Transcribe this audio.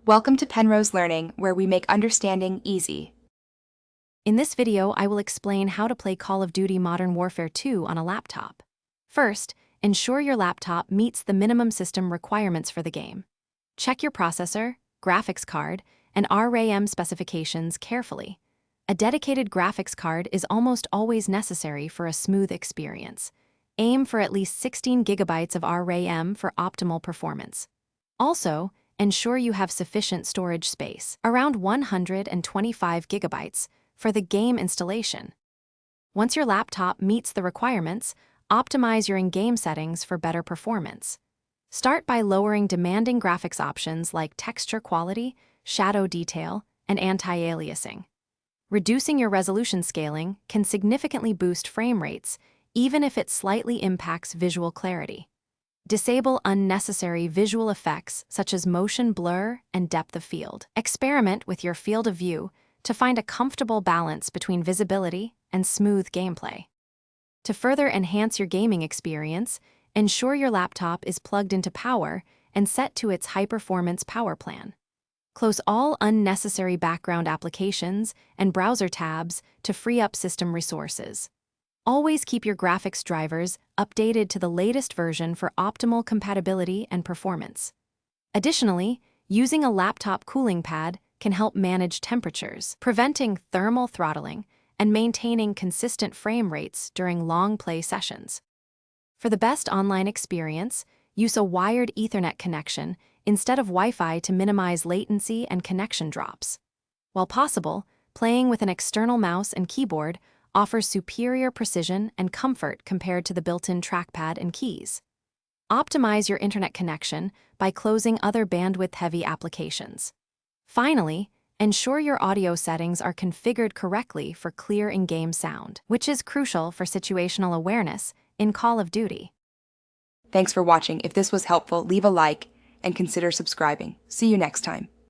Welcome to Penrose Learning, where we make understanding easy. In this video, I will explain how to play Call of Duty Modern Warfare 2 on a laptop. First, ensure your laptop meets the minimum system requirements for the game. Check your processor, graphics card, and RAM specifications carefully. A dedicated graphics card is almost always necessary for a smooth experience. Aim for at least 16 gigabytes of RAM for optimal performance. Also, ensure you have sufficient storage space, around 125 gigabytes, for the game installation. Once your laptop meets the requirements, optimize your in-game settings for better performance. Start by lowering demanding graphics options like texture quality, shadow detail, and anti-aliasing. Reducing your resolution scaling can significantly boost frame rates, even if it slightly impacts visual clarity. Disable unnecessary visual effects such as motion blur and depth of field. Experiment with your field of view to find a comfortable balance between visibility and smooth gameplay. To further enhance your gaming experience, ensure your laptop is plugged into power and set to its high-performance power plan. Close all unnecessary background applications and browser tabs to free up system resources. Always keep your graphics drivers updated to the latest version for optimal compatibility and performance. Additionally, using a laptop cooling pad can help manage temperatures, preventing thermal throttling and maintaining consistent frame rates during long play sessions. For the best online experience, use a wired Ethernet connection instead of Wi-Fi to minimize latency and connection drops. While possible, playing with an external mouse and keyboard offers superior precision and comfort compared to the built-in trackpad and keys. Optimize your internet connection by closing other bandwidth-heavy applications. Finally, ensure your audio settings are configured correctly for clear in-game sound, which is crucial for situational awareness in Call of Duty. Thanks for watching. If this was helpful, leave a like and consider subscribing. See you next time.